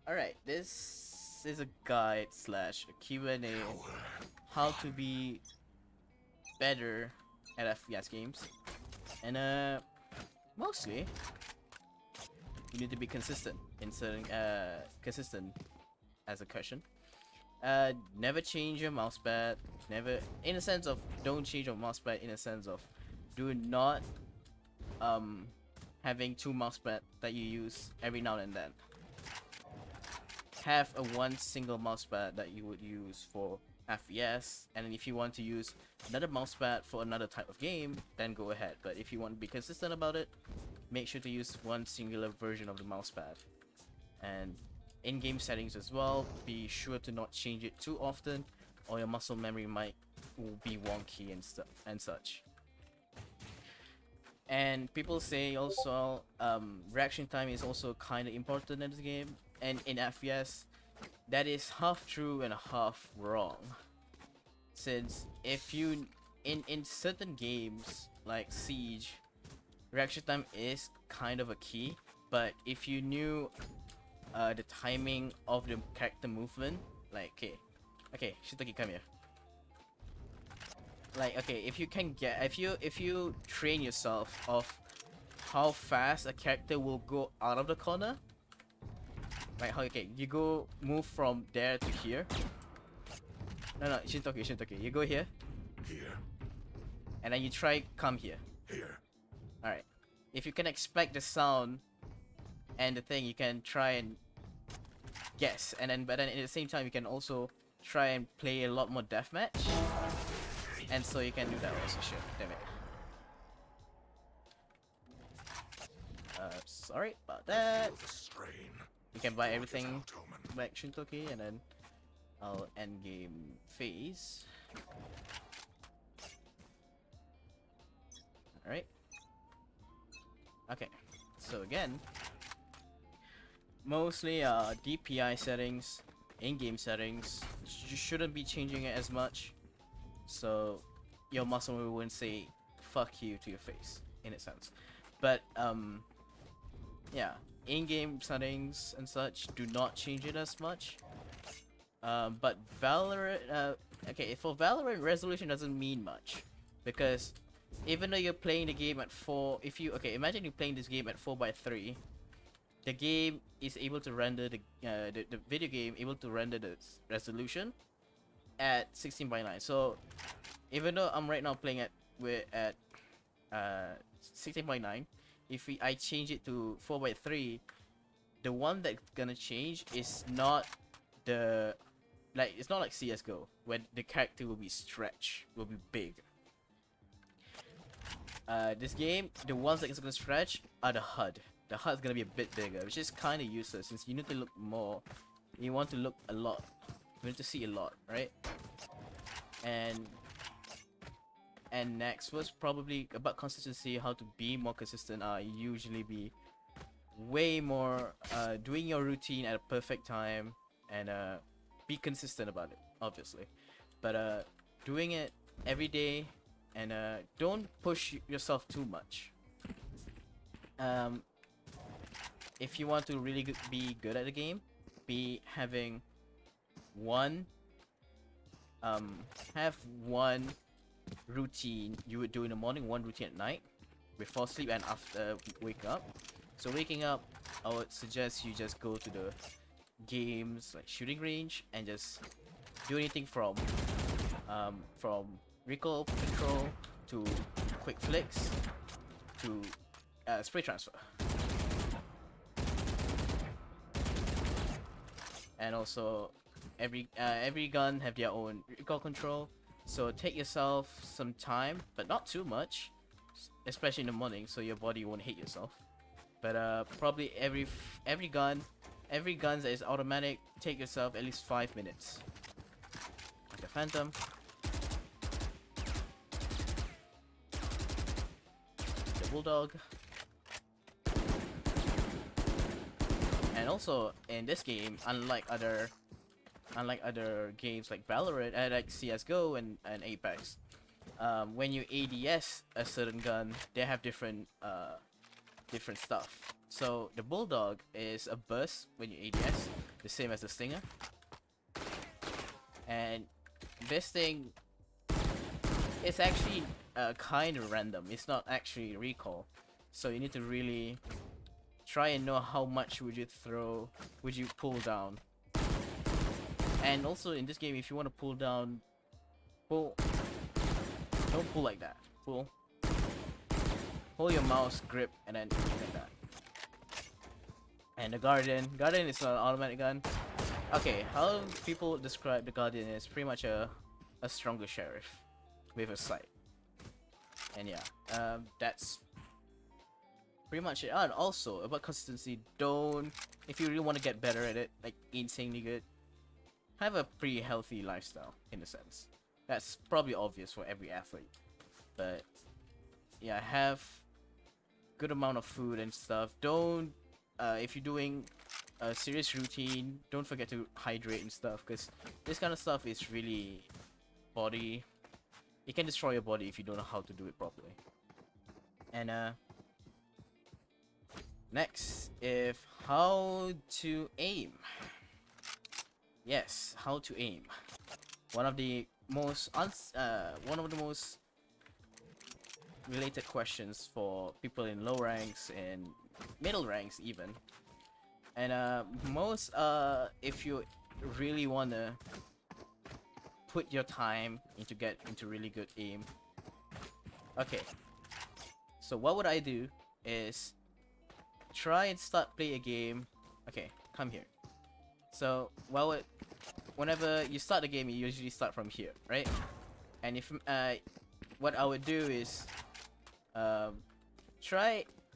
Alright, this is a guide slash a Q&A how to be better at FPS games. And mostly you need to be consistent in certain consistent as a question. Never change your mousepad. Never, in a sense of don't change your mousepad. In a sense of do not having two mousepad that you use every now and then. Have a one single mousepad that you would use for FPS, and if you want to use another mousepad for another type of game, then go ahead. But if you want to be consistent about it, make sure to use one singular version of the mousepad. And in-game settings as well, be sure to not change it too often, or your muscle memory might be wonky and such. And people say also reaction time is also kind of important in this game, and in FPS that is half true and half wrong, since if you in certain games like Siege, reaction time is kind of a key, but if you knew the timing of the character movement, like okay Shitaki, come here. Like, okay, if you can get, if you train yourself of how fast a character will go out of the corner, like how, okay, you go move from there to here. No, Shintoki, you go here, and then you try come here. All right, if you can expect the sound and the thing, you can try and guess, and then but then at the same time you can also try and play a lot more deathmatch. And so you can do that also. Shit, damn it. Sorry about that. You can buy everything back Shintoki, and then I'll end game phase. Alright. Okay. So again, mostly DPI settings, in-game settings, you shouldn't be changing it as much. So your muscle memory wouldn't say fuck you to your face in a sense. But yeah, in-game settings and such, do not change it as much. But Valorant, okay, for Valorant, resolution doesn't mean much, because even though you're playing the game at 4, if you, okay, imagine you're playing this game at 4:3, the game is able to render the video game able to render the resolution at 16:9. So even though I'm right now playing at 16:9, if I change it to 4:3, the one that's gonna change is not the, like, it's not like CS:GO where the character will be stretched, will be big. This game, the ones that is gonna stretch are the HUD. The HUD's gonna be a bit bigger, which is kind of useless since you need to look more. You want to look a lot. You need to see a lot, right? And next was probably about consistency, how to be more consistent. Usually be way more doing your routine at a perfect time, and be consistent about it, obviously. But doing it every day, and don't push yourself too much. If you want to really be good at the game, be having one have one routine you would do in the morning, one routine at night, before sleep and after wake up. So waking up, I would suggest you just go to the games like shooting range and just do anything from recoil control to quick flicks to spray transfer. And also every gun have their own recoil control, so take yourself some time, but not too much, especially in the morning, so your body won't hate yourself. But probably every gun that is automatic, take yourself at least 5 minutes. Like a Phantom, the Bulldog. And also in this game, unlike other games like Valorant, like CS:GO and Apex, when you ADS a certain gun, they have different stuff. So the bulldog is a burst when you ADS, the same as the stinger. And this thing is actually kind of random. It's not actually recall. So you need to really try and know how much would you pull down. And also in this game, if you want to pull down, don't pull like that. Hold your mouse grip and then like that. And the Guardian is an automatic gun. Okay, how people describe the Guardian is pretty much a stronger sheriff with a sight. And yeah, that's pretty much it. And also about consistency, if you really want to get better at it, like insanely good, have a pretty healthy lifestyle in a sense. That's probably obvious for every athlete, but yeah, have good amount of food and stuff. Don't if you're doing a serious routine, don't forget to hydrate and stuff, because this kind of stuff is really it can destroy your body if you don't know how to do it properly. And next, how to aim. Yes, how to aim. One of the most related questions for people in low ranks and middle ranks even. And if you really wanna put your time get into really good aim. Okay. So what would I do is try and play a game. Okay, come here. So whenever you start the game, you usually start from here, right? And if what I would do is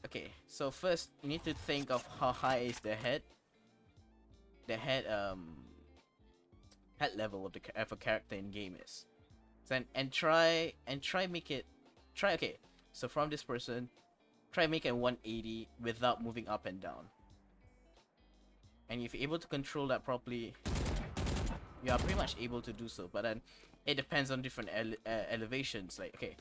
okay, so first you need to think of how high is the head level of a character in game is. Then okay, so from this person, try make it 180 without moving up and down. And if you're able to control that properly, you are pretty much able to do so. But then it depends on different elevations. Like, okay,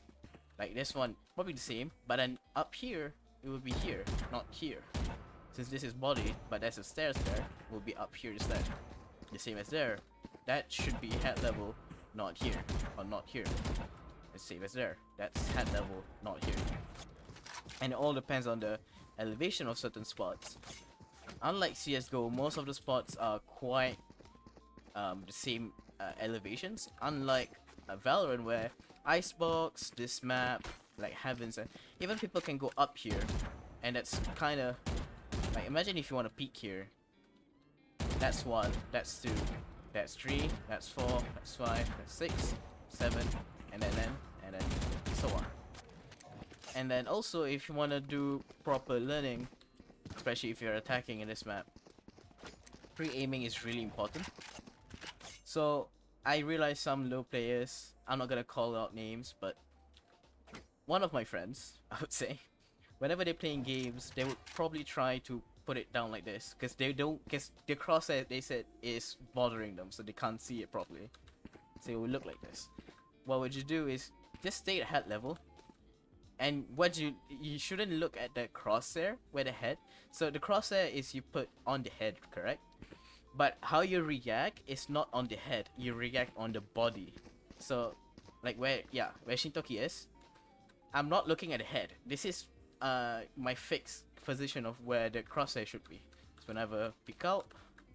like this one probably the same, but then up here it will be here, not here. Since this is body, but there's a stairs there, it will be up here instead. The same as there. That should be head level, not here, or not here. The same as there. That's head level, not here. And it all depends on the elevation of certain spots. Unlike CSGO, most of the spots are quite the same elevations. Unlike Valorant, where Icebox, this map, like Heavens, and even people can go up here, and that's kind of like, imagine if you want to peek here. That's 1, that's 2, that's 3, that's 4, that's 5, that's 6, 7, and then so on. And then also, if you want to do proper learning, especially if you're attacking in this map, pre-aiming is really important. So I realize some low players, I'm not gonna call out names, but one of my friends, I would say, whenever they're playing games, they would probably try to put it down like this, because the crosshair, they said, is bothering them, so they can't see it properly. So it will look like this. What would you do is just stay at head level, and you shouldn't look at the crosshair where the head. So the crosshair is you put on the head, correct? But how you react is not on the head. You react on the body. So like where Shintoki is, I'm not looking at the head. This is my fixed position of where the crosshair should be. So whenever pick out,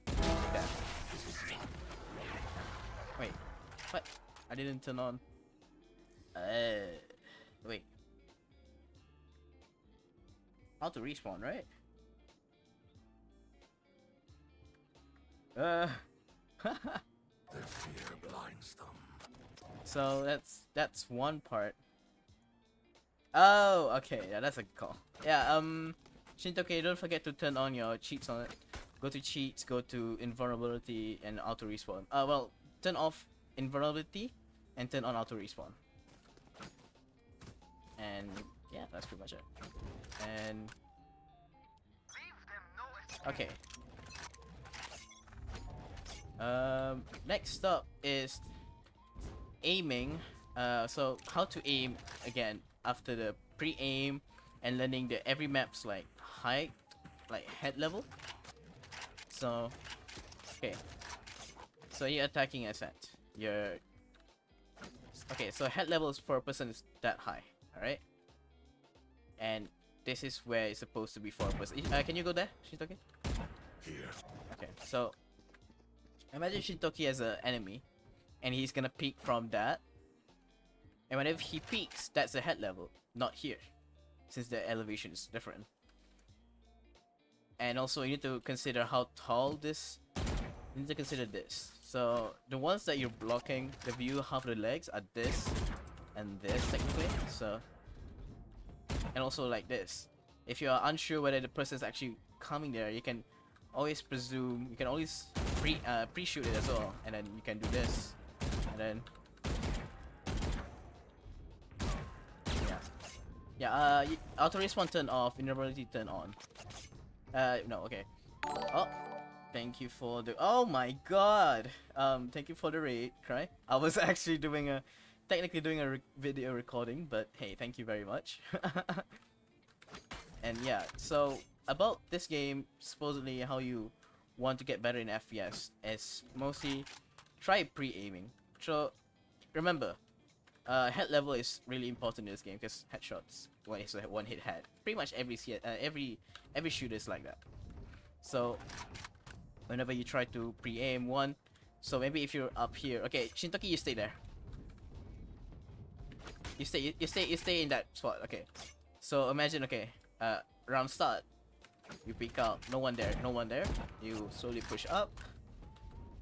like that. Wait, what? I didn't turn on. Wait. How to respawn, right? The fear blinds them. So that's one part. Oh, okay, yeah, that's a good call. Yeah, Shintoki, don't forget to turn on your cheats on it. Go to cheats, go to invulnerability and auto respawn. Well, turn off invulnerability and turn on auto respawn. And yeah, that's pretty much it. And okay. Next up is aiming. So how to aim again after the pre-aim and learning the every map's like height, like head level. So okay, so you're attacking as that. You're okay. So head levels for a person is that high. All right, and this is where it's supposed to be for a person. Can you go there, Shintoki? Here. Okay, so imagine Shintoki as an enemy, and he's gonna peek from that. And whenever he peeks, that's the head level, not here, since the elevation is different. And also, you need to consider how tall this. You need to consider this. So the ones that you're blocking, the view half the legs are this and this technically. So and also like this. If you are unsure whether the person is actually coming there, you can always presume. You can always pre-shoot it as well, and then you can do this, and then yeah. Auto respawn turn off, invulnerability turn on. No, okay. Oh, thank you for the. Oh my god. Thank you for the raid, cry. I was actually technically doing a video recording, but hey, thank you very much. And yeah, so about this game, supposedly how you want to get better in FPS is mostly try pre-aiming. So remember, head level is really important in this game because headshots, one hit head. Pretty much every shooter is like that. So whenever you try to pre-aim one, so maybe if you're up here, okay, Shintoki, you stay there. You stay in that spot. Okay. So imagine, okay, round start, you peek out, no one there. You slowly push up,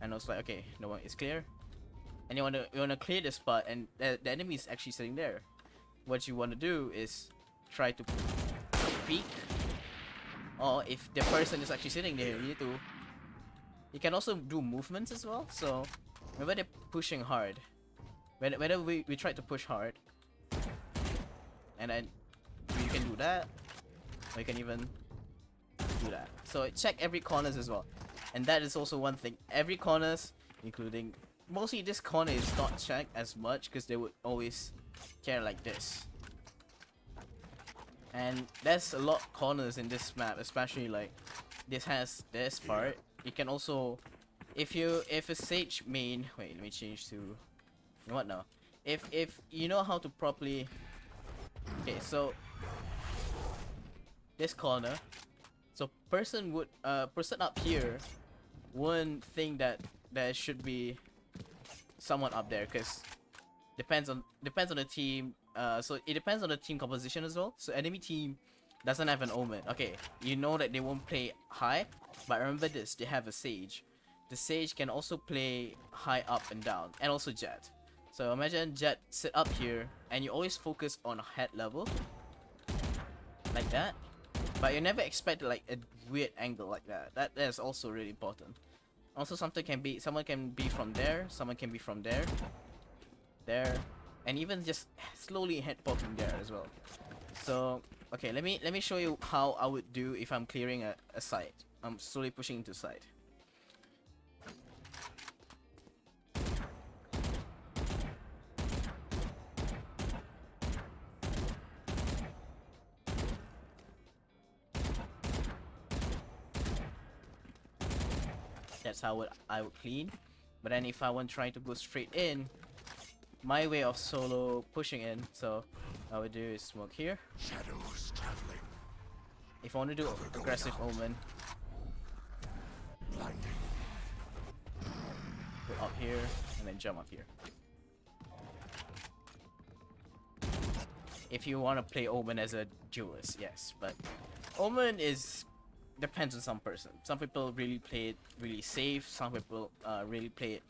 and it's like, okay, no one is clear, and you wanna clear the spot, and the enemy is actually sitting there. What you wanna do is try to peek, or if the person is actually sitting there, you can also do movements as well. So whenever they're pushing hard, whenever we try to push hard, and then you can do that, or you can even do that. So check every corners as well, and that is also one thing. Every corners, including mostly this corner, is not checked as much because they would always care like this. And there's a lot of corners in this map, especially like this has this part. You can also, if a sage main, wait, let me change to, you know what now? If you know how to properly, okay, so this corner, so person up here wouldn't think that there should be someone up there, because depends on the team. So it depends on the team composition as well. So enemy team doesn't have an omen. Okay, you know that they won't play high, but remember this: they have a sage. The sage can also play high up and down, and also jet. So imagine jet sit up here, and you always focus on head level, like that. But you never expect like a weird angle like that. That is also really important. Also, someone can be from there, someone can be from there, and even just slowly head popping there as well. So okay, let me show you how I would do if I'm clearing a site. I'm slowly pushing into site. That's how I would clean. But then if I want trying to go straight in, my way of solo pushing in, so I would do is smoke here. Shadows traveling. If I want to do aggressive omen, Blinding. go up here and then jump up here. If you want to play omen as a duelist, yes, but omen is depends on some person. Some people really play it really safe. Some people really play it.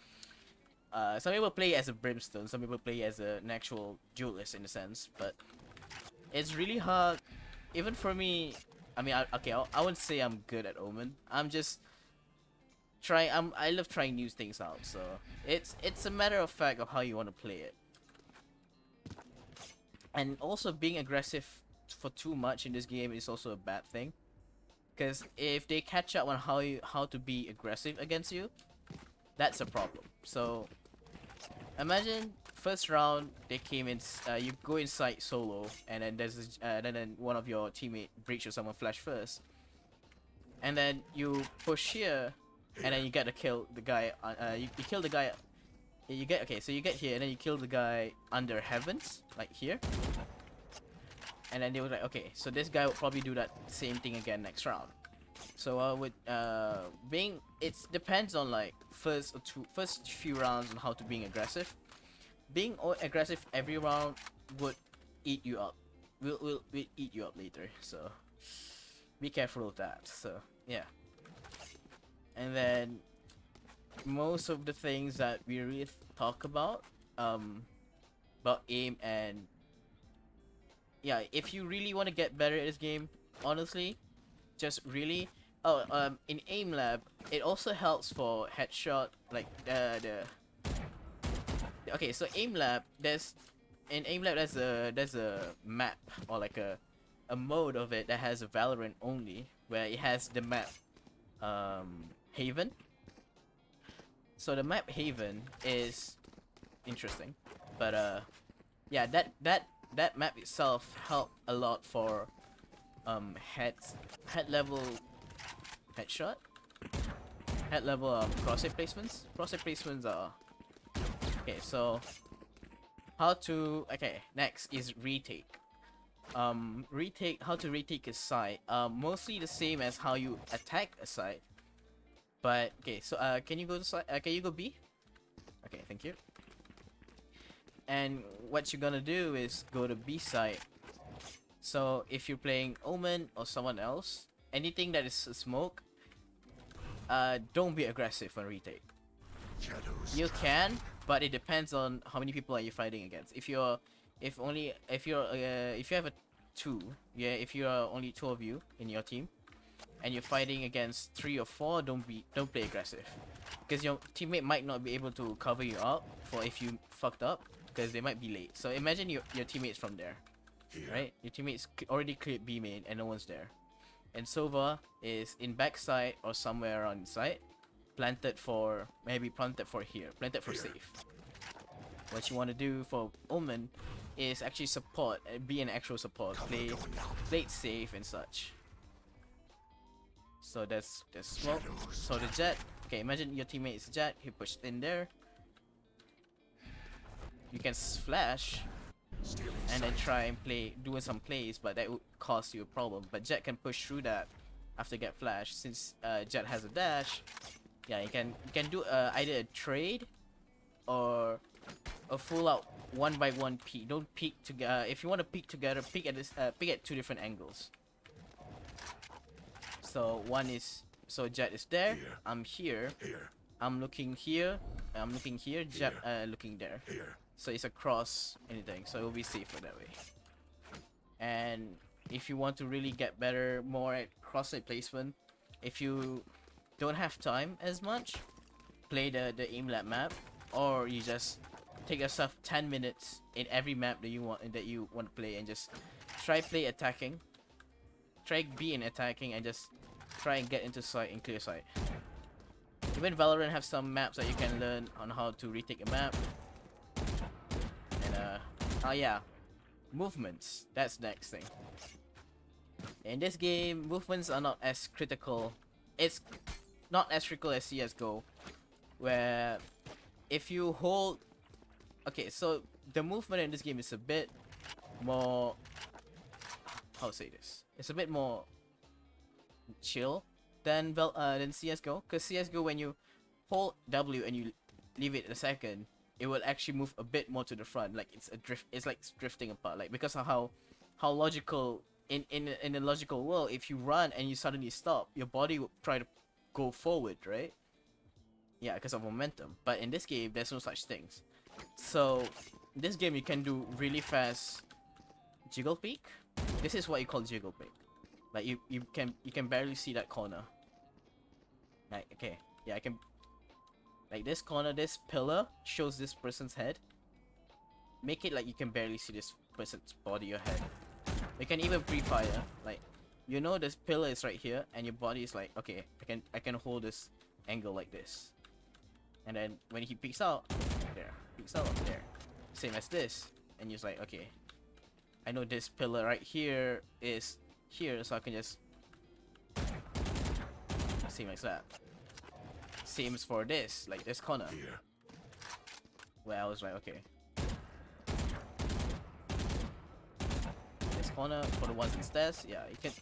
Some people play as a brimstone. Some people play as an actual duelist in a sense. But it's really hard, even for me. I mean, I wouldn't say I'm good at omen. I'm just trying. I love trying new things out. So it's a matter of fact of how you want to play it. And also being aggressive for too much in this game is also a bad thing. Because if they catch up on how to be aggressive against you, that's a problem. So imagine first round they came in, you go inside solo, and then then one of your teammate breach or someone flash first. and then you push here, and then you get to kill the guy. You kill the guy. You get okay. So you get here, and then you kill the guy under heavens, like here. And then they were like, okay, so this guy will probably do that same thing again next round. So with being, it depends on like first few rounds on how to being aggressive. Being aggressive every round would eat you up. Will eat you up later. So be careful of that. So yeah. And then most of the things that we really talk about aim and yeah, if you really want to get better at this game, honestly, just really in aim lab it also helps for headshot, like okay, so aim lab, there's a map, or like a mode of it that has a Valorant only, where it has the map Haven. So the map Haven is interesting, but yeah, that map itself helped a lot for head level headshot, head level crosshair placements. Crosshair placements are okay. So next is retake. How to retake a site. Mostly the same as how you attack a site. But okay, so can you go to site? Can you go B? Okay, thank you. And what you're gonna do is go to B site. So if you're playing Omen or someone else, anything that is a smoke, don't be aggressive on retake. Shadows You can, but it depends on how many people are you fighting against. If you have a two, yeah, if you are only two of you in your team, and you're fighting against 3 or 4, don't play aggressive, because your teammate might not be able to cover you up for if you fucked up, because they might be late. So imagine your teammates from there, here. right? Your teammates already cleared B main and no one's there, and Sova is in backside or somewhere around side, planted for here, planted for safe. What you want to do for Omen is actually support, be an actual support, play it safe and such. So there's smoke. So the Jet, okay, imagine your teammate is Jet, he pushed in there. You can flash and then try and doing some plays, but that would cause you a problem. But Jet can push through that after get flash, since Jet has a dash. Yeah, you can do either a trade or a full out 1-by-1 peek. Don't peek together. If you want to peek together, peek at 2 different angles. So Jet is there. Here. I'm here. Here. I'm looking here. I'm looking here. Jet looking there. Here. So it's across anything. So it will be safer that way. And if you want to really get better, more at cross-site placement, if you don't have time as much, play the aim lab map, or you just take yourself 10 minutes in every map that you want to play, and just try attacking. Try being attacking and just try and get into sight and clear sight. Even Valorant have some maps that you can learn on how to retake a map. And oh yeah, movements. That's the next thing. In this game, movements are not as critical. It's not as critical as CS:GO, where if you hold, okay, so the movement in this game is a bit more, how to say this? It's a bit more chill than CS:GO, because CS:GO, when you hold W and you leave it a second, it will actually move a bit more to the front, like it's like drifting apart, like because of how logical in a logical world, if you run and you suddenly stop, your body will try to go forward, right? Yeah, because of momentum. But in this game, there's no such things. So in this game, you can do really fast jiggle peek. This is what you call jiggle peek. Like you can barely see that corner. Like, okay, yeah, I can. Like this corner, this pillar shows this person's head. Make it like you can barely see this person's body or head. You can even pre-fire. Like, you know, this pillar is right here, and your body is like, okay, I can hold this angle like this. And then when he peeks out, there, same as this, and you're like, okay, I know this pillar right here is here, so I can just same as that. Same as for this, like this corner, Here. where I was like, okay. This corner for the ones in stairs, yeah, it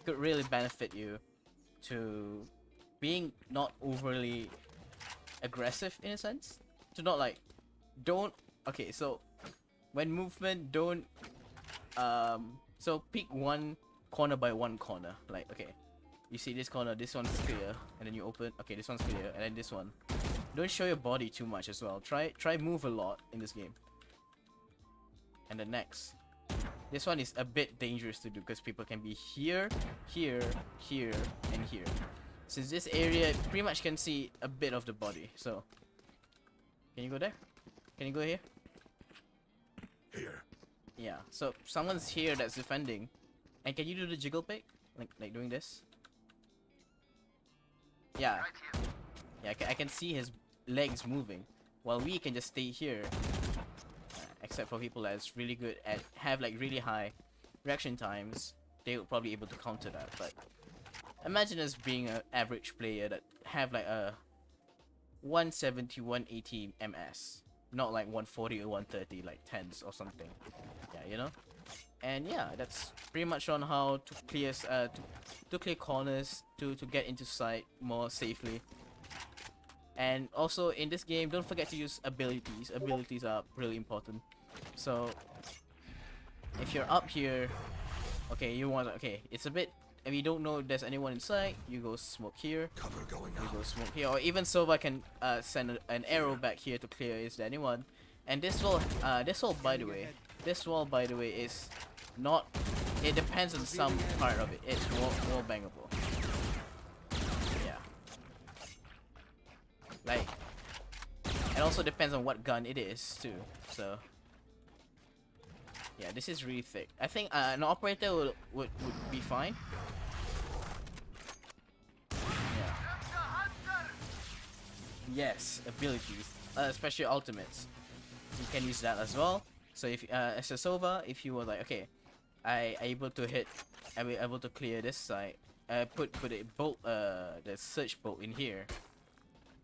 could really benefit you to being not overly aggressive in a sense. To not like, don't, okay, so when movement, don't, so pick one corner by one corner. Like, okay, you see this corner, this one's clear, and then you open, okay, this one's clear, and then this one. Don't show your body too much as well. Try move a lot in this game. And the next. This one is a bit dangerous to do because people can be here, here, here, and here. Since this area pretty much can see a bit of the body, so. Can you go there? Can you go here? Here. Yeah, so someone's here that's defending. And can you do the jiggle pick? Like doing this? Yeah. Yeah, I can see his legs moving. While we can just stay here. Except for people that's really good at, have like really high reaction times. They would probably be able to counter that, but imagine us being an average player that have like a 170, 180 MS. Not like 140 or 130, like 10s or something. Yeah, you know? And yeah, that's pretty much on how to clear to clear corners, to get into sight more safely. And also in this game, don't forget to use abilities. Abilities are really important. So if you're up here, okay, you want, okay, it's a bit, if you don't know if there's anyone inside, you go smoke here. Cover going You out. go smoke here, or even Sova can send an arrow back here to clear is there anyone. And this wall by the way, is not, it depends on some part of it. It's wall bangable. Yeah. Like, it also depends on what gun it is too. So yeah, this is really thick. I think an operator would be fine. Yeah. Yes, abilities, especially ultimates. You can use that as well. So if as a Sova, if you were like, okay, I able to clear this side, put a bolt, the search bolt in here,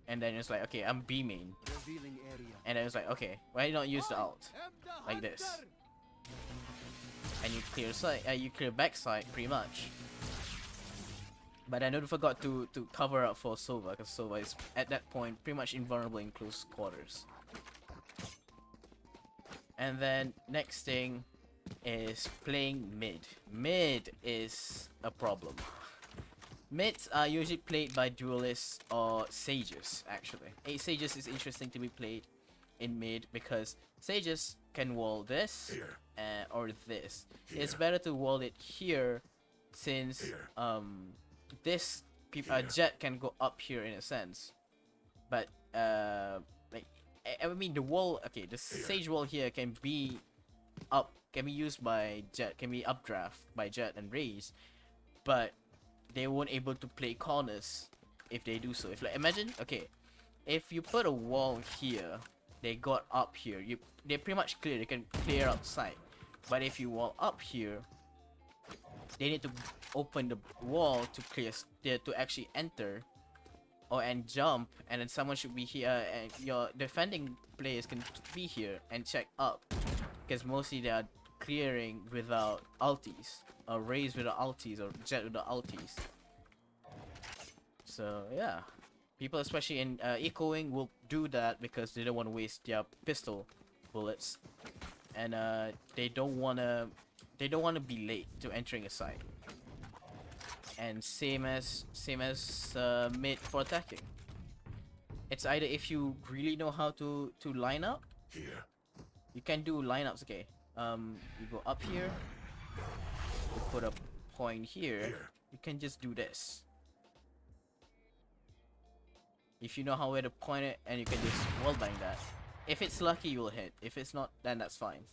and then it's like, okay, I'm B main, and then it's like, okay, why not use the alt like this, and you clear side, you clear backside pretty much. But I never forgot to cover up for Sova, because Sova is at that point pretty much invulnerable in close quarters. And then next thing is playing mid. Mid is a problem. Mids are usually played by duelists or sages actually. Sages is interesting to be played in mid because sages can wall this or this. Here. It's better to wall it here since Here. this Here. jet can go up here in a sense. But like I mean the wall, okay, the sage wall here can be used by jet, can be updraft by jet and raise, but they won't able to play corners if they do so. If like imagine, okay, if you put a wall here, they got up here, they pretty much clear, they can clear outside. But if you wall up here, they need to open the wall to clear, to actually enter and jump, and then someone should be here, and your defending players can be here and check up, because mostly they are clearing without ultis, or raise without ultis, or jet without ultis. So yeah, people especially in echoing will do that because they don't want to waste their pistol bullets, and they don't wanna be late to entering a site. And same as mid for attacking. It's either if you really know how to line up, Here. you can do lineups. Okay, you go up here, you put a point here, Here. you can just do this. If you know how where to point it, and you can just wallbang that. If it's lucky, you'll hit. If it's not, then that's fine.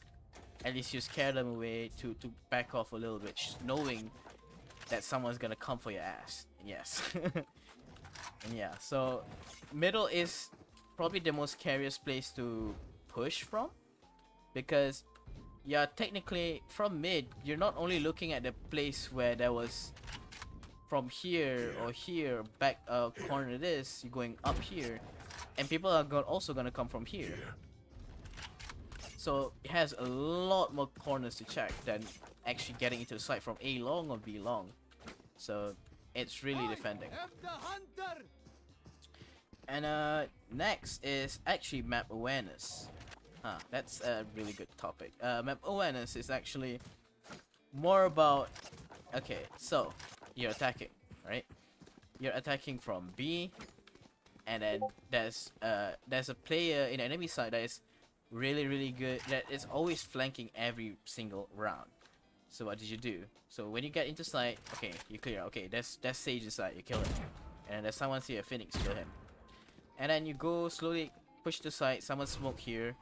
At least you scare them away to back off a little bit, knowing that someone's gonna come for your ass. Yes. And yeah, so middle is probably the most scariest place to push from, because yeah, technically from mid you're not only looking at the place where there was from here or here, back corner this, you're going up here, and people are also gonna come from here. So it has a lot more corners to check than actually getting into the site from A long or B long. So it's really defending. And next is actually map awareness. That's a really good topic. Map awareness is actually more about, okay, so you're attacking, right? You're attacking from B, and then there's a player in the enemy side that is really good, that is always flanking every single round. So what did you do? So when you get into sight, okay, you clear. Okay, that's Sage inside, you kill him. And there's someone here, Phoenix, kill him. And then you go slowly push to side, someone smoke here.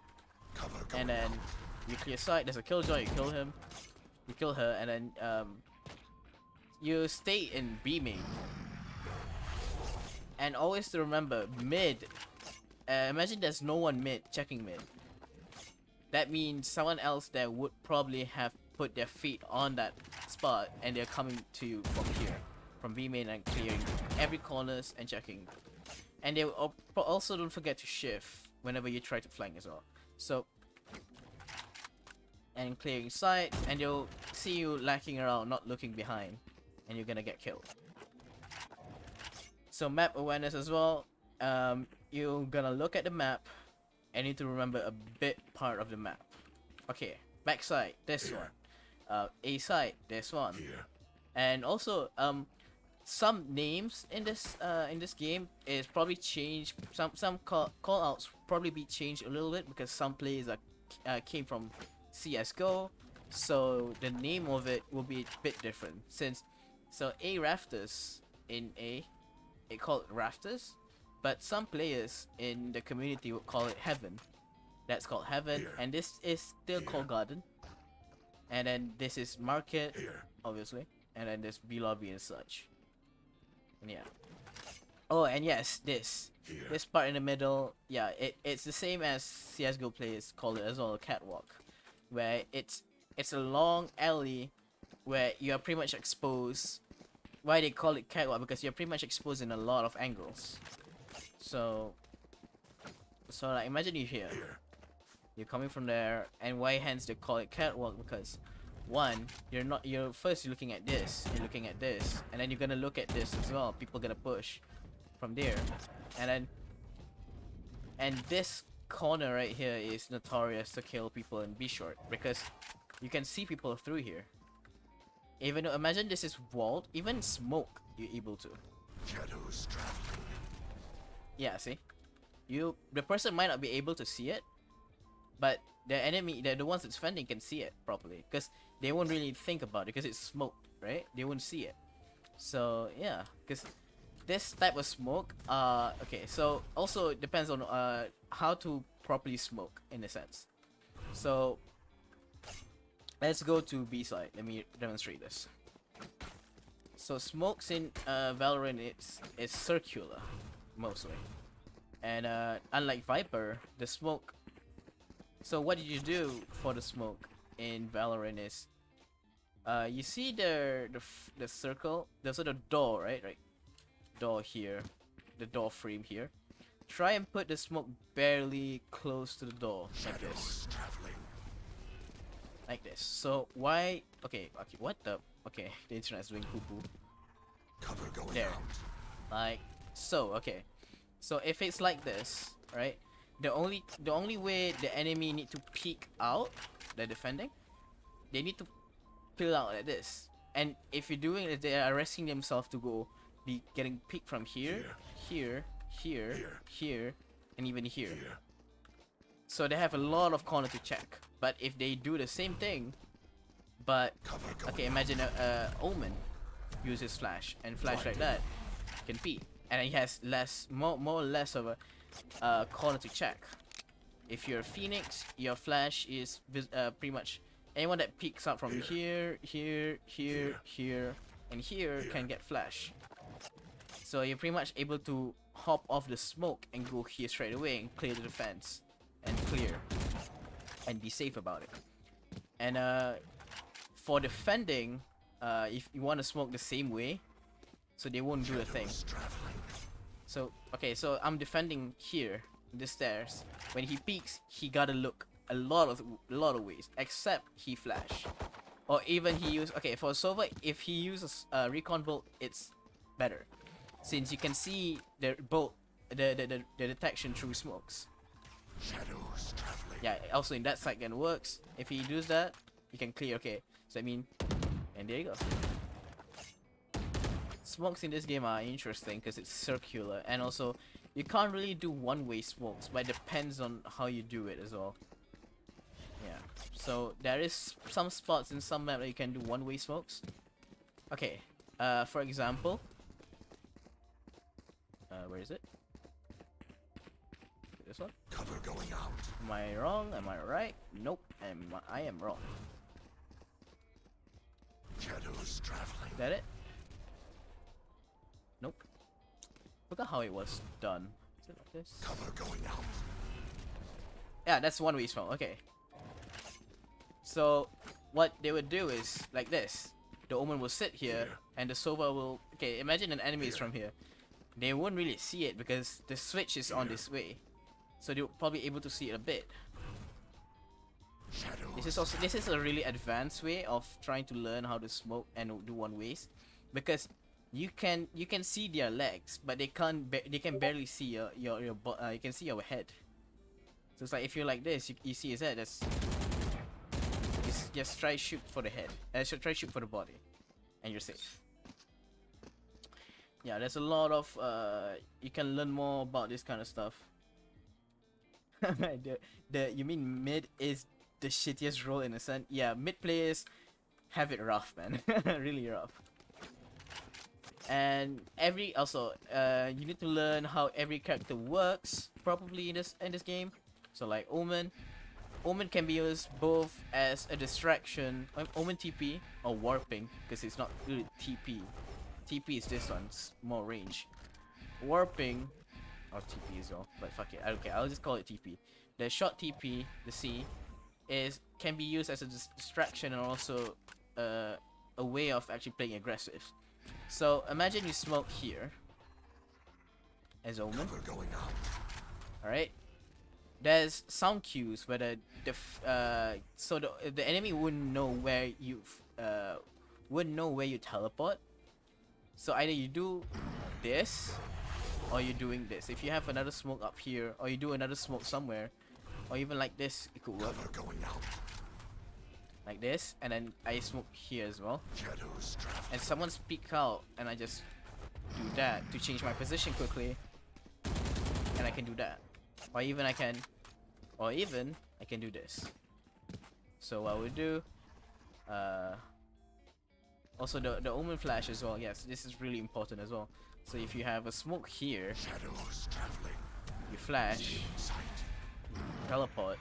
And then you clear sight, there's a killjoy, you kill him. You kill her, and then you stay in B main. And always to remember, mid, imagine there's no one mid, checking mid. That means someone else there would probably have put their feet on that spot, and they're coming to you from here, from B main, and clearing every corners and checking. And they will also don't forget to shift whenever you try to flank as well. So, and clearing sight, and they'll see you lacking around, not looking behind, and you're gonna get killed. So map awareness as well. You're gonna look at the map and need to remember a bit part of the map. Okay, backside, this one. A side, this one. And also, some names in this game is probably changed. Some call outs probably be changed a little bit because some players came from CS:GO, so the name of it will be a bit different. So A rafters in A, it called rafters, but some players in the community would call it heaven. That's called heaven, and this is still called garden. And then this is market, obviously, and then there's B lobby and such. And yeah. Oh, and yes, this part in the middle, yeah, it's the same as CS:GO players call it as well, a catwalk, where it's a long alley where you are pretty much exposed. Why they call it catwalk? Because you're pretty much exposed in a lot of angles. So like imagine you're here, you're coming from there, and why hence they call it catwalk? Because one, you're first looking at this, and then you're gonna look at this as well. People gonna push from there, and this corner right here is notorious to kill people in B short because you can see people through here. Even though, imagine this is walled, even smoke you're able to. Shadows traveling. Yeah, see, the person might not be able to see it, but the enemy, the ones that's defending can see it properly because they won't really think about it because it's smoked, right? They won't see it. So yeah, because this type of smoke, okay, so also it depends on how to properly smoke in a sense. So let's go to B side. Let me demonstrate this. So smokes in Valorant, it's circular mostly, and unlike Viper, the smoke. So what did you do for the smoke in Valorant is, you see the circle, there's a door, right? Door here, the door frame here. Try and put the smoke barely close to the door, like this. Like this. So why? Okay. What the? Okay, the internet's doing poo poo. Cover going There. out. Like so. Okay. So if it's like this, right? The only way the enemy need to peek out, the defending, they need to peel out like this. And if you're doing it, they are arresting themselves to be getting peeked from here, here, and even here. So they have a lot of corner to check. But if they do the same thing, but okay, imagine Omen uses flash and flash like that, can peek, and he has more or less of a corner to check. If you're Phoenix, your flash is pretty much anyone that peeks out from here, and here can get flash. So you're pretty much able to hop off the smoke and go here straight away and clear the defense and clear and be safe about it. And for defending, if you want to smoke the same way, so they won't do a thing. Shadows traveling. So okay, so I'm defending here, the stairs. When he peeks, he gotta look a lot of ways, except he flash, or even he use. Okay, for Sova, if he uses recon bolt, it's better, since you can see the bolt, the detection through smokes. Shadows traveling. Yeah, also in that side gun works. If he does that, you can clear. Okay, so I mean, and there you go. Smokes in this game are interesting because it's circular, and also you can't really do one-way smokes, but it depends on how you do it as well. Yeah, so there is some spots in some map that you can do one-way smokes. Okay, for example, where is it? This one? Cover going out. Am I wrong? Am I right? Nope, I am wrong. Shadows traveling. Is that it? Nope. Forgot how it was done. Is it like this? Cover going out. Yeah, that's one way smoke. Okay. So what they would do is like this. The Omen will sit here, and the Sova will. Okay, imagine an enemy is from here. They won't really see it because the switch is on this way, so they'll probably able to see it a bit. Shadows. This is a really advanced way of trying to learn how to smoke and do one ways, because you can see their legs, but they can barely see you can see your head. So it's like if you're like this, you see his head. Just try shoot for the head. Try shoot for the body, and you're safe. Yeah, there's a lot of you can learn more about this kind of stuff. You mean mid is the shittiest role in a sense? Yeah, mid players have it rough, man. Really rough. And you need to learn how every character works properly in this game. So like Omen can be used both as a distraction, Omen TP, or warping, because it's not really TP. TP is this one's more range. Warping, or TP as well, but fuck it. Okay, I'll just call it TP. The short TP, the C, can be used as a distraction and also a way of actually playing aggressive. So imagine you smoke here as Omen. Cover going out. Alright. There's sound cues where the enemy wouldn't know where you teleport. So either you do this or you're doing this. If you have another smoke up here, or you do another smoke somewhere, or even like this, it could work. Cover going out. Like this, and then I smoke here as well. Shadows traveling. And someone speak out, and I just do that to change my position quickly, and I can do that. Or even I can do this. So what I would do, also the Omen flash as well. Yes, this is really important as well. So if you have a smoke here, Shadows traveling. you flash, Sight. teleport.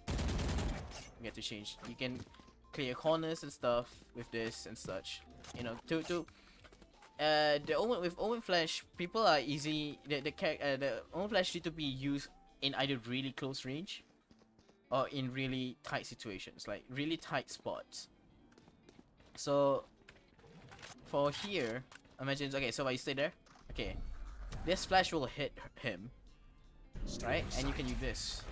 You get to change. You can clear corners and stuff with this and such. You know, with Omen Flash, people are easy. The Omen Flash need to be used in either really close range, or in really tight situations, like really tight spots. So for here, imagine. Okay, so I stay there. Okay, this flash will hit him, right? And you can use this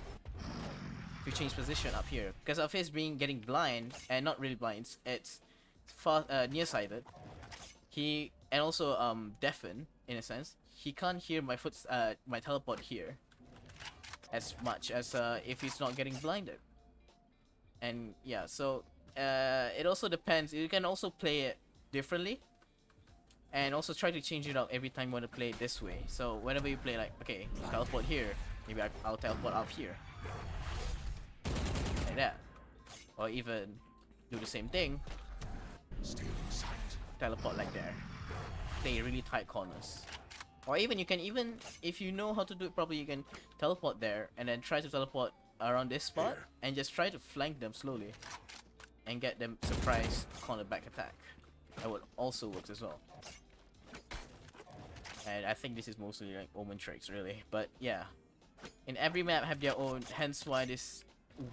to change position up here, because of his getting blind, and not really blind. It's far nearsighted. And also deafened in a sense. He can't hear my my teleport here as much as if he's not getting blinded. And yeah, so it also depends. You can also play it differently, and also try to change it out every time you want to play it this way. So whenever you play, like, okay, teleport here, maybe I'll teleport up here, like that, or even do the same thing, Stealing sight. teleport like there. Play really tight corners. Or even you can, if you know how to do it properly, you can teleport there and then try to teleport around this spot and just try to flank them slowly and get them surprise corner back attack. That would also work as well. And I think this is mostly like Omen tricks, really. But yeah, in every map have their own. Hence why this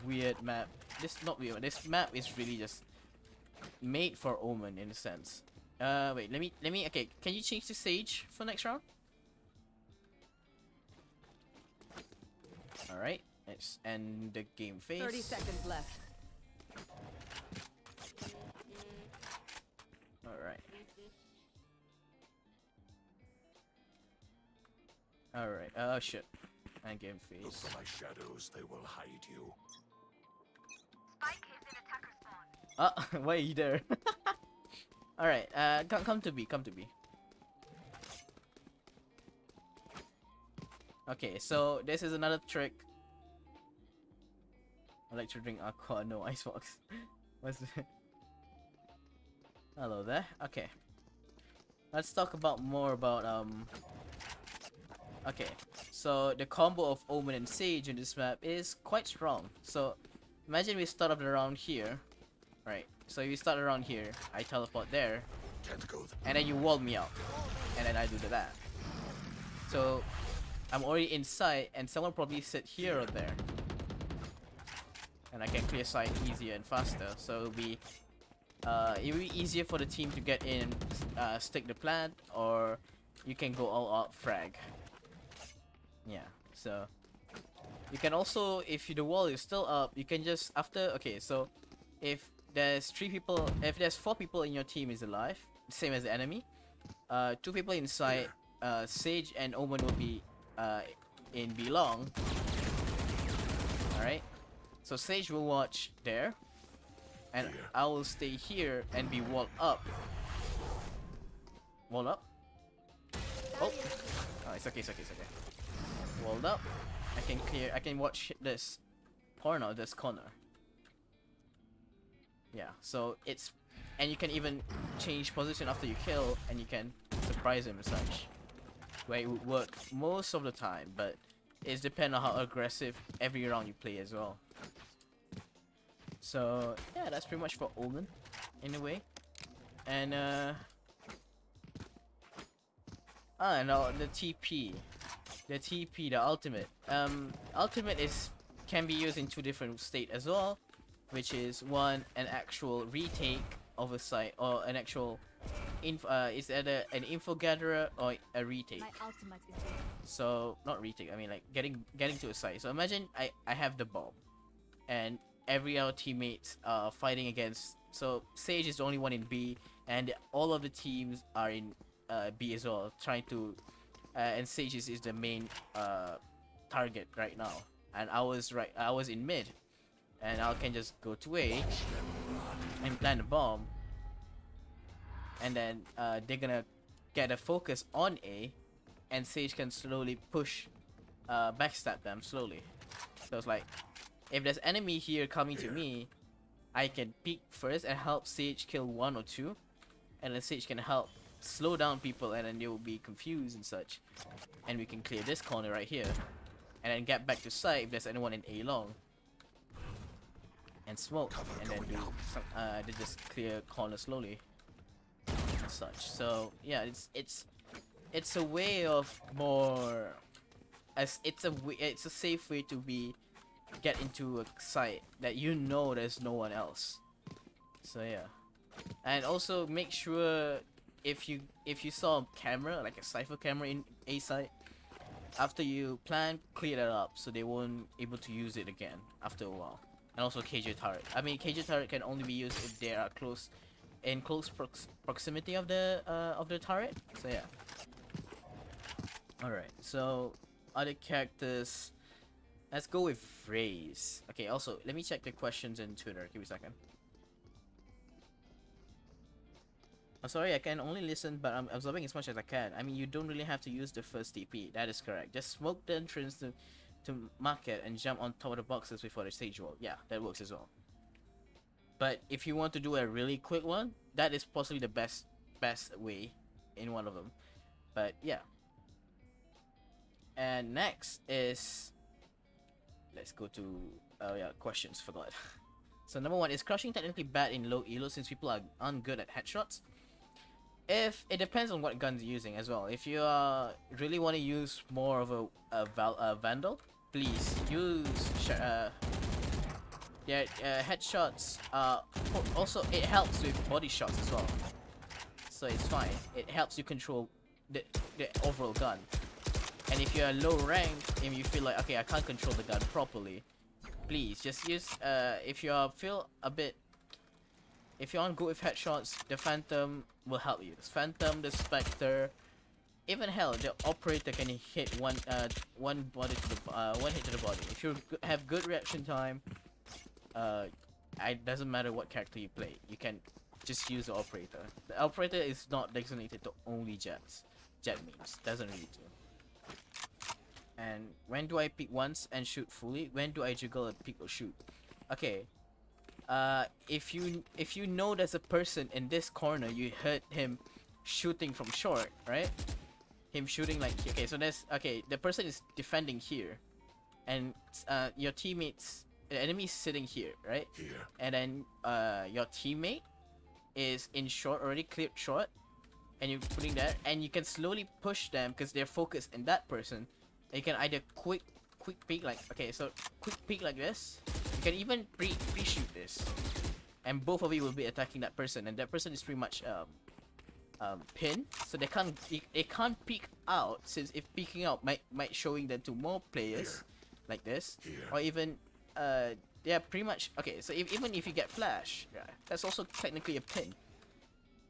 weird map. This map is really just made for Omen in a sense. Wait, let me, okay, can you change to Sage for next round? Alright, let's end the game phase. 30 seconds left. Alright. Alright, oh shit. And game Look phase. for my shadows, they will hide you. Why are you there? Alright, come to B, come to B. Okay, so this is another trick. I like to drink aqua, no icebox. What's it? Hello there. Okay. Let's talk about more about okay, so the combo of Omen and Sage in this map is quite strong. So imagine we start up around here. Right. So you start around here, I teleport there, Can't go and then you wall me out. And then I do that. So I'm already inside and someone probably sit here or there. And I can clear site easier and faster. So it'll be easier for the team to get in, stick the plant, or you can go all out frag. Yeah, so you can also, if the wall is still up, you can just okay, so if there's if there's 4 people in your team is alive, same as the enemy, 2 people inside, Sage and Omen will be in belong. Alright, so Sage will watch there, and I will stay here and be walled up. Wall up. Oh, it's okay, it's okay, it's okay. Walled up. I can watch this corner, this corner. Yeah, so and you can even change position after you kill, and you can surprise him and such. Where it would work most of the time, but it's depend on how aggressive every round you play as well. So yeah, that's pretty much for Omen, in a way. And the TP. The ultimate. Ultimate can be used in 2 different state as well, which is one, an actual retake of a site, or an actual it's either an info gatherer or a retake. My ultimate is ready. So not retake, I mean like getting to a site. So imagine I have the bomb, and every other teammates are fighting against. So Sage is the only one in B, and all of the teams are in B as well, trying to. And Sage is the main target right now, and I was in mid, and I can just go to A and plant a bomb, and then they're gonna get a focus on A, and Sage can slowly push, backstab them slowly. So it's like, if there's enemy here coming to me, I can peek first and help Sage kill 1 or 2, and then Sage can help slow down people, and then they will be confused and such, and we can clear this corner right here, and then get back to site if there's anyone in A long, and smoke, and then do some, they just clear corner slowly and such. So yeah, it's a way of more, as it's a safe way to get into a site that you know there's no one else. So yeah, and also make sure if you saw a camera, like a cipher camera in A site, after you plant, clear that up so they won't able to use it again after a while. And also KJ turret. I mean, KJ turret can only be used if they are close proximity of the turret. So yeah. All right. So other characters. Let's go with Phrase. Okay. Also, let me check the questions in Twitter. Give me a second. I'm sorry, I can only listen, but I'm absorbing as much as I can. I mean, you don't really have to use the first TP. That is correct. Just smoke the entrance to market and jump on top of the boxes before the stage wall. Yeah, that works as well. But if you want to do a really quick one, that is possibly the best way in one of them. But yeah. And next is, let's go to questions. Forgot. So number 1, is crushing technically bad in low elo since people aren't good at headshots? If it depends on what guns you're using as well. If you really want to use more of a Vandal, please use headshots. Also it helps with body shots as well. so it's fine. It helps you control the overall gun. And if you're low rank and you feel like, okay, I can't control the gun properly, please just use if you feel a bit, if you aren't good with headshots, the Phantom will help you. The Phantom, the Spectre, even hell, the Operator can hit one hit to the body. If you have good reaction time, it doesn't matter what character you play, you can just use the Operator. The Operator is not designated to only jets. Jet means doesn't really do. And when do I peek once and shoot fully? When do I jiggle and peek or shoot? Okay. If you know there's a person in this corner, you heard him shooting from short, right? Him shooting like, okay, so there's, okay, the person is defending here, and your teammates, the enemy is sitting here, right? Here. And then your teammate is in short, already cleared short, and you're putting that, and you can slowly push them because they're focused in that person. You can either quick peek like, okay, so quick peek like this. You can even pre-shoot this, and both of you will be attacking that person, and that person is pretty much pinned, so they can't peek out, since if peeking out might showing them to more players like this, or even yeah, pretty much. Okay, so even if you get flash, yeah, that's also technically a pin.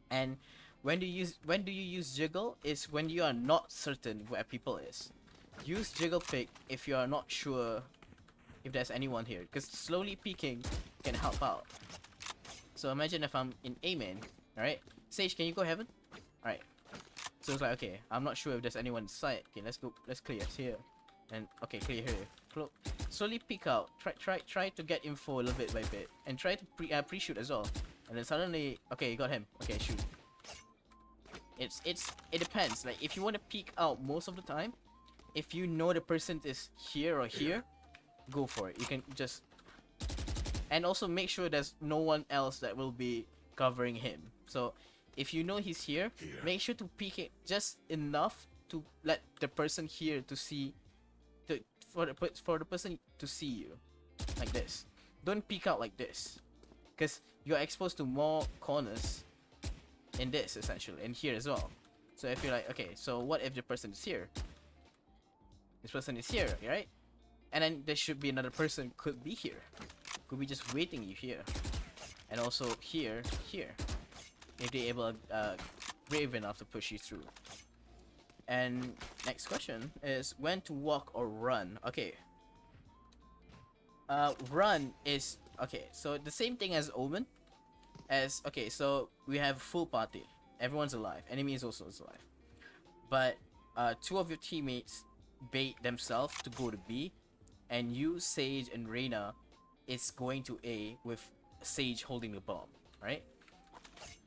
And when do you use jiggle is when you are not certain where people is. Use jiggle pick if you are not sure if there's anyone here, because slowly peeking can help out. So imagine if I'm in A main, alright? Sage, can you go heaven? Alright. So it's like, okay, I'm not sure if there's anyone inside. Okay, let's clear here. And okay, clear here. Slowly peek out. Try to get info a little bit by bit. And try to pre-shoot as well. And then suddenly, okay, you got him. Okay, shoot. It depends. Like, if you want to peek out most of the time, if you know the person is here or here, go for it. You can just, and also make sure there's no one else that will be covering him. So if you know he's here, make sure to peek it just enough to let the person here to see, for the person to see you, like this. Don't peek out like this, because you're exposed to more corners in this essentially, and here as well. So if you're like, okay, so what if the person is here? This person is here, right? And then there should be another person, could be here, could be just waiting you here, and also here, if they're able, brave enough to push you through. And next question is when to walk or run. Okay. Run is, okay, so the same thing as Omen. As, okay, so we have full party, everyone's alive, enemy is also alive, but two of your teammates bait themselves to go to B, and you, Sage, and Reyna is going to A with Sage holding the bomb, right?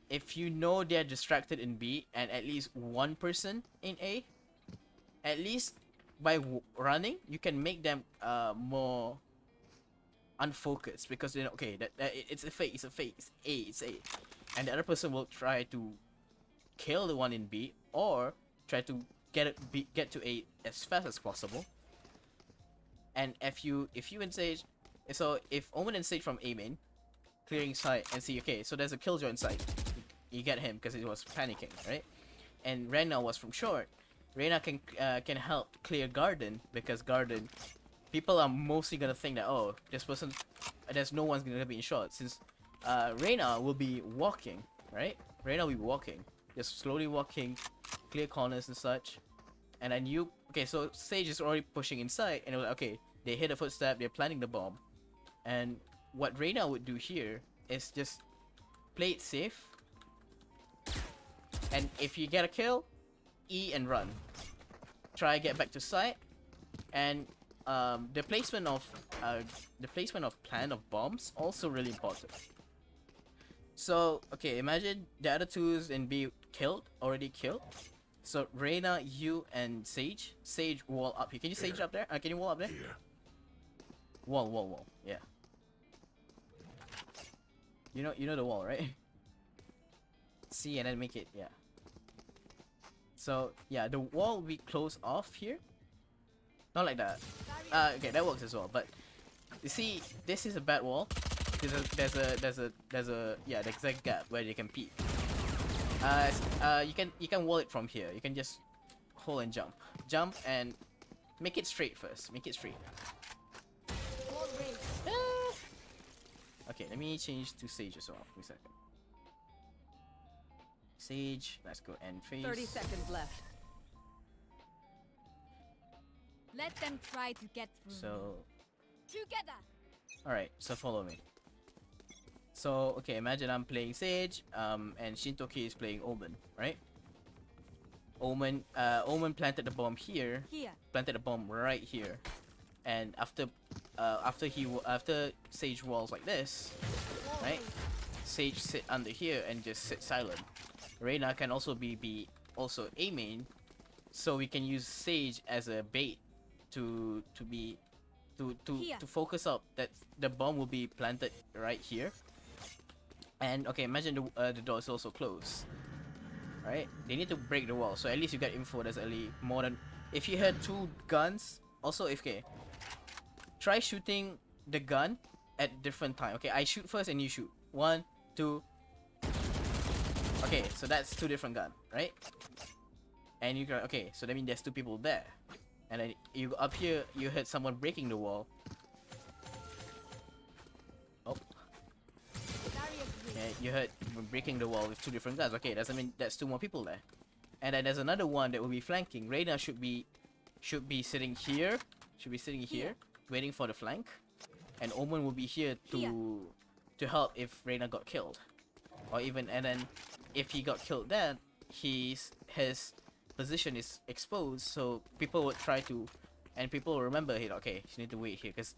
If you know they're distracted in B and at least one person in A, at least by running, you can make them more unfocused, because they know, okay, that it's a fake, it's A, and the other person will try to kill the one in B or try to get to A as fast as possible. And if you and Sage, so if Omen and Sage from A main, clearing side and see, okay, so there's a killjoy inside, you get him because he was panicking, right? And Reyna was from short. Reyna can help clear garden, because garden, people are mostly gonna think that, oh, this person, there's no one's gonna be in short, since Reyna will be walking, right? Reyna will be walking, just slowly walking, clear corners and such. And then you, okay, so Sage is already pushing inside, and it was like, okay, they hit a footstep, they're planting the bomb. And what Reyna would do here is just play it safe, and if you get a kill, E and run. Try get back to site, and the placement of plan of bombs also really important. So okay, imagine the other twos in B already killed. So Reyna, you and Sage wall up here. Can you Sage up there? Can you wall up there? Here. Wall. Yeah. You know the wall, right? C and then make it, yeah. So yeah, the wall will be closed off here. Not like that. Okay, that works as well. But you see, this is a bad wall. There's a yeah, the exact gap where they can peek. You can wall it from here. You can just hold and jump and make it straight first. Make it straight. Wall raised. Okay, let me change to Sage as well. Wait a second. Sage, let's go end phase. 30 seconds left. Let them try to get through. So, Together. alright, so follow me. So, okay, imagine I'm playing Sage, and Shintoki is playing Omen, right? Omen planted the bomb here, Here. planted the bomb right here, and after Sage walls like this, Wall right? raised. Sage sit under here and just sit silent. Reyna can also be also A main, so we can use Sage as a bait to Here. focus up that the bomb will be planted right here. And okay, imagine the door is also closed. Right? They need to break the wall, so at least you get info that's early more than if you had two guns. Also, if okay, try shooting the gun at different time. Okay, I shoot first and you shoot. 1, 2. Okay, so that's two different gun, right? And you go okay, so that means there's two people there. And then you go up here, you heard someone breaking the wall. Oh. Barriers raised. Yeah, you heard breaking the wall with two different guns. Okay, doesn't mean that's two more people there. And then there's another one that will be flanking. Reyna should be sitting here. Should be sitting here, waiting for the flank. And Omen will be here to help if Reyna got killed. Or even and then if he got killed then his position is exposed, so people would try to and people will remember he okay, you need to wait here because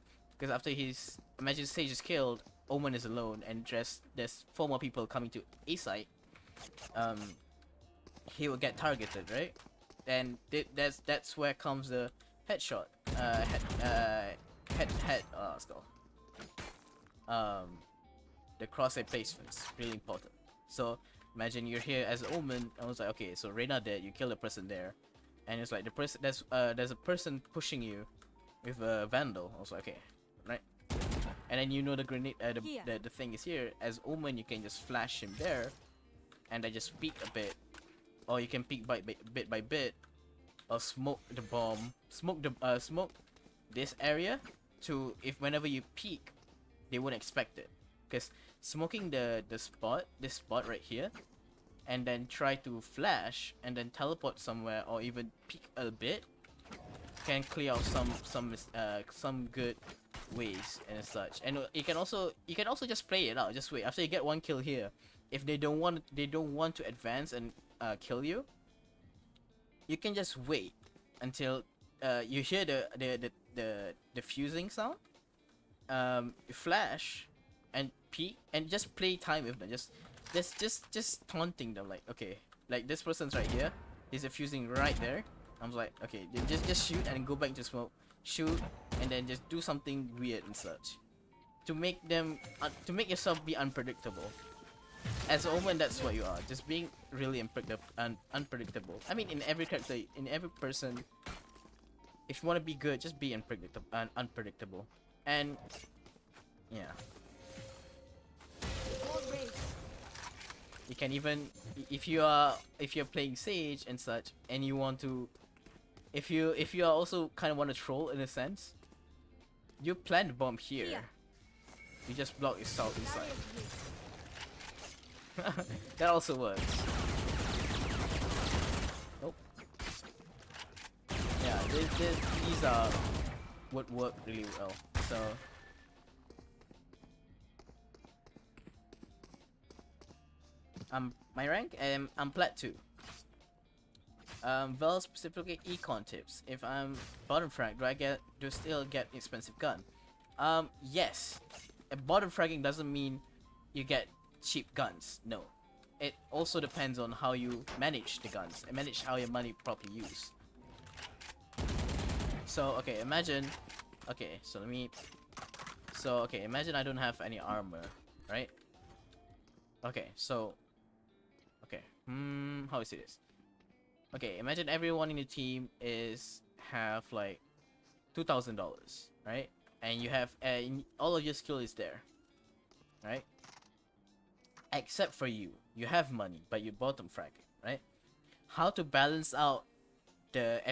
after his imagine Sage is killed, Omen is alone, and just there's 4 more people coming to A site, he will get targeted, right? And that's where comes the headshot, let's go. The crosshair placements really important. So imagine you're here as Omen. I was like, okay, so Reyna dead, you kill a person there, and it's like the person there's a person pushing you with a vandal. I was like, okay, right? And then you know the grenade, the thing is here. As Omen, you can just flash him there, and then just peek a bit, or you can peek bit by bit, or smoke the bomb, smoke this area to if whenever you peek, they wouldn't expect it, because smoking this spot right here, and then try to flash and then teleport somewhere or even peek a bit can clear out some good ways and such. And you can also just play it out. Just wait after you get one kill here. If they don't want to advance and kill you, you can just wait until you hear the fusing sound. You flash and peek and just play time with them. Just taunting them like, okay, like this person's right here. There's a fusing right there. I'm like, okay, just shoot and go back to smoke. Shoot and then just do something weird and such, to make them to make yourself be unpredictable. As Omen, that's what you are. Just being really unpredictable. I mean, in every character, in every person. If you want to be good, just be unpredictable. And yeah. Wall raised. You can even if you're playing Sage and such, and you want to, if you are also kind of want to troll in a sense, you plant the bomb here. Here. You just block yourself inside. Barriers raised. That also works. Nope. Yeah, these are would work really well. So. My rank, I'm plat 2. Val specifically econ tips. If I'm bottom frag, do I still get expensive gun? Yes. Bottom fragging doesn't mean you get cheap guns. No. It also depends on how you manage the guns and manage how your money properly used. So okay, imagine. Okay, so imagine I don't have any armor, right? Okay, so. Okay, how is this? Okay, imagine everyone in the team have like $2,000, right? And you have all of your skill is there, right? Except for you. you have money, but you bottom fragging, right? How to balance out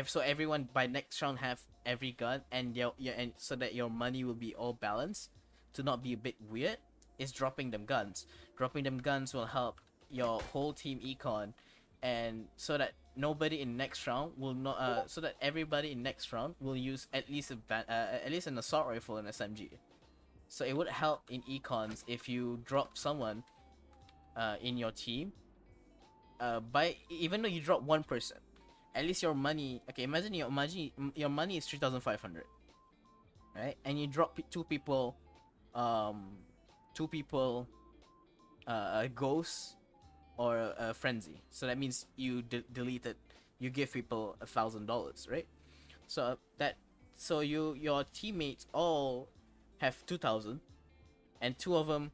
so everyone by next round have every gun and and so that your money will be all balanced to not be a bit weird is dropping them guns. Dropping them guns will help your whole team econ, and so that nobody in next round will not so that everybody in next round will use at least an assault rifle and SMG. So it would help in econs if you drop someone in your team by even though you drop one person, at least your money. Okay, imagine your money is 3,500, right? And you drop two people, a ghost or a frenzy. So that means you deleted. You give people $1,000, right? So your teammates all have 2,000, and two of them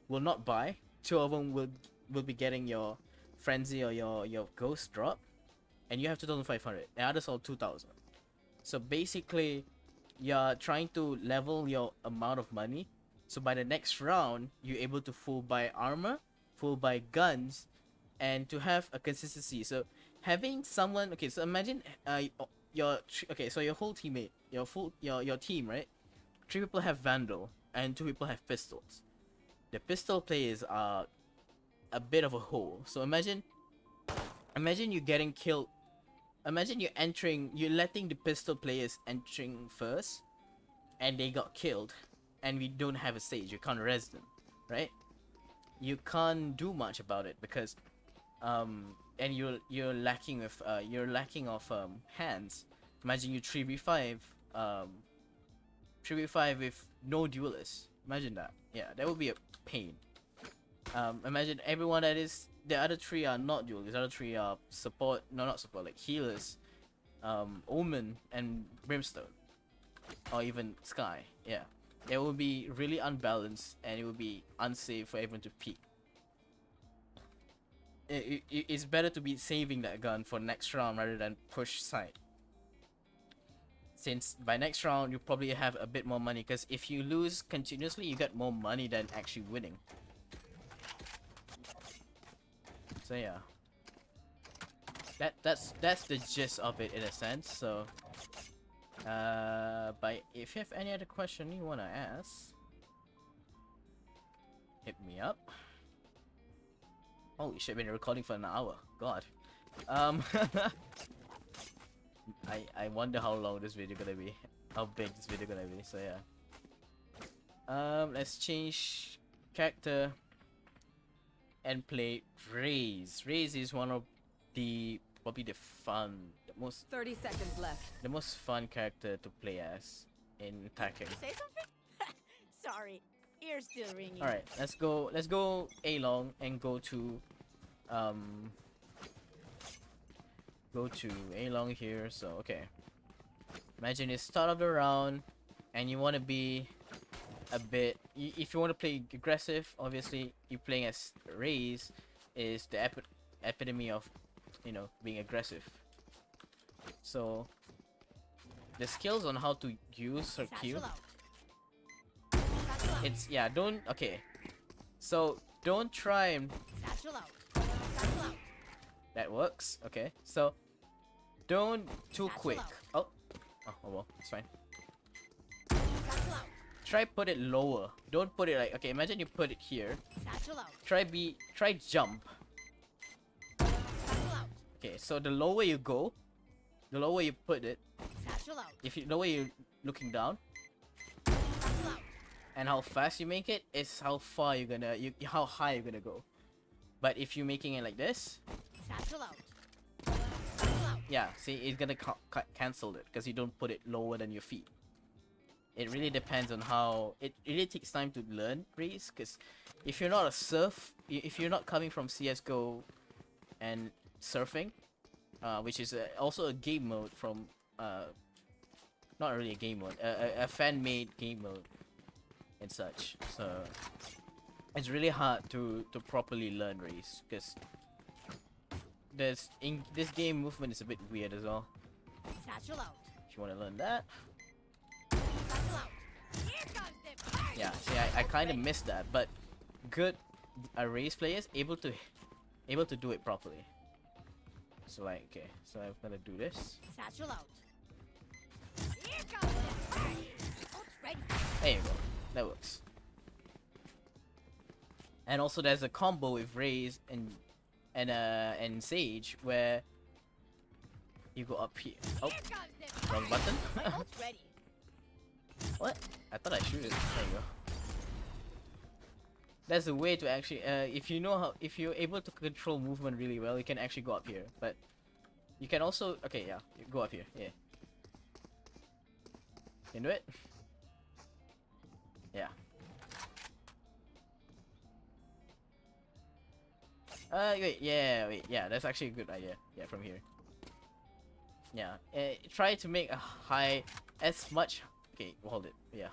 will not buy. Two of them will be getting your frenzy or your ghost drop, and you have 2,500. The others all 2,000. So basically, you're trying to level your amount of money. So by the next round, you're able to full buy armor, full buy guns, and to have a consistency. So having someone, okay, so imagine your whole teammate, your team, right? 3 people have Vandal and 2 people have pistols. The pistol players are a bit of a hole. So imagine you getting killed. Imagine you're letting the pistol players entering first, and they got killed, and we don't have a stage. You can't res them, right? You can't do much about it because and you're lacking of hands. Imagine you 3v5 with no duelists. Imagine that. Yeah, that would be a pain. Imagine everyone that is the other 3 are not duelists. The other 3 are support, no, not support, like healers, Omen and Brimstone, or even Sky. Yeah, it will be really unbalanced, and it will be unsafe for everyone to peek. It's better to be saving that gun for next round rather than push side. Since by next round you probably have a bit more money, because if you lose continuously, you get more money than actually winning. So yeah, that's the gist of it in a sense. So but if you have any other question you wanna ask, hit me up. Holy shit, been recording for an hour. God. I wonder how long this video gonna be. How big this video gonna be. So yeah. Let's change character and play Raze. Raze is one of probably the most 30 seconds left. the most fun character to play as in attacking. Say something? Sorry, ears still ringing. All right, let's go A long and go to A long here. So okay, imagine it's start of the round and you want to be a bit, if you want to play aggressive, obviously you playing as Raze is the epitome of, you know, being aggressive. So the skills on how to use her Q, it's, yeah, don't, okay, so don't try and, that works, okay, so don't too quick. Oh well, it's fine. Try put it lower. Don't put it like, okay, imagine you put it here. Try jump. Okay, so the lower you go, the lower you put it. If you, the lower you're looking down, and how fast you make it is how far you're gonna, how high you're gonna go. But if you're making it like this, yeah, see, it's gonna cancel it because you don't put it lower than your feet. It really depends on how, it really takes time to learn Raze, because if you're not if you're not coming from CSGO and surfing, which is also a game mode from, not really a game mode, a fan-made game mode and such, so it's really hard to properly learn Raze, because this game movement is a bit weird as well. If you want to learn that, yeah, see, I kind of missed that, but good Raze players able to able to do it properly. So like, okay, so I'm gonna do this. Satchel out. Here comes the party. Ult's ready. There you go. That works. And also there's a combo with Raze and Sage where you go up here. Oh, Here comes the wrong party. button. My ult's ready. What? I thought I shoot it. There you go. There's a way to actually, if you know how, if you're able to control movement really well, you can actually go up here. But you can also, okay, yeah, you go up here. Yeah. You do it? Yeah. Wait, yeah, that's actually a good idea. Yeah, from here. Yeah, try to make a high, as much, okay, hold it, yeah.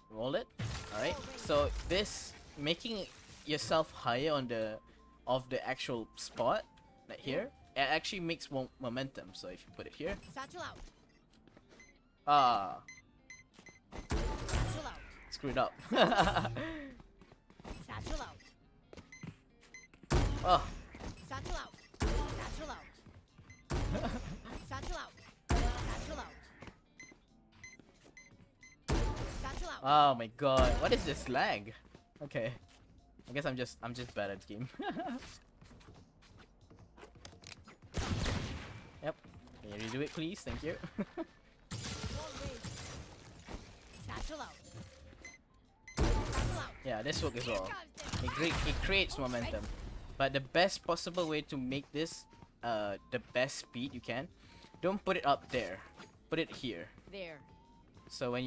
Roll it, alright, so this, making yourself higher on the, of the actual spot, like here, it actually makes momentum, so if you put it here, Satchel out. ah, Satchel out. screwed up. Satchel out. Oh, Satchel out. Satchel out. Satchel out. Satchel out. Satchel out. oh my god, what is this lag? Okay, I guess I'm just bad at the game. Yep, can you redo it please, thank you. Wall raised. Satchel out. Satchel out. Yeah, this works as Here well. comes the It creates momentum. But the best possible way to make this the best speed you can, don't put it up there. Put it here. there. So when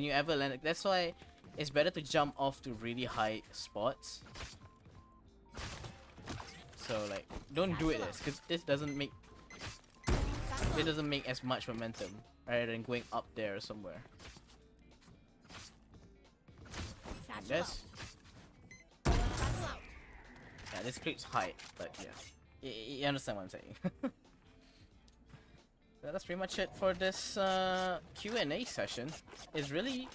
you ever land, that's why it's better to jump off to really high spots. So like, don't do it this, because this doesn't make as much momentum rather than going up there somewhere. Like Satchel out. this. Satchel out. Yeah, this creates height, but yeah, you understand what I'm saying. So that's pretty much it for this Q&A session. It's really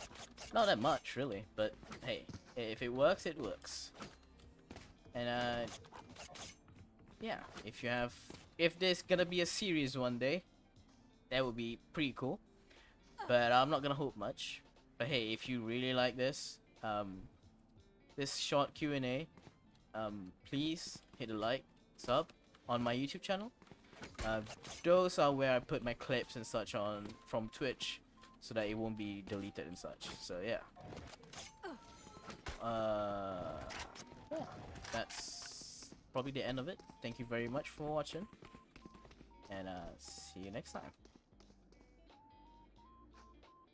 not that much, really, but hey, if it works, it works. And yeah, if there's gonna be a series one day, that would be pretty cool. But I'm not gonna hope much. But hey, if you really like this, this short Q&A, please hit a like, sub on my YouTube channel. Those are where I put my clips and such on from Twitch, so that it won't be deleted and such. So yeah. Yeah, that's probably the end of it. Thank you very much for watching, and see you next time.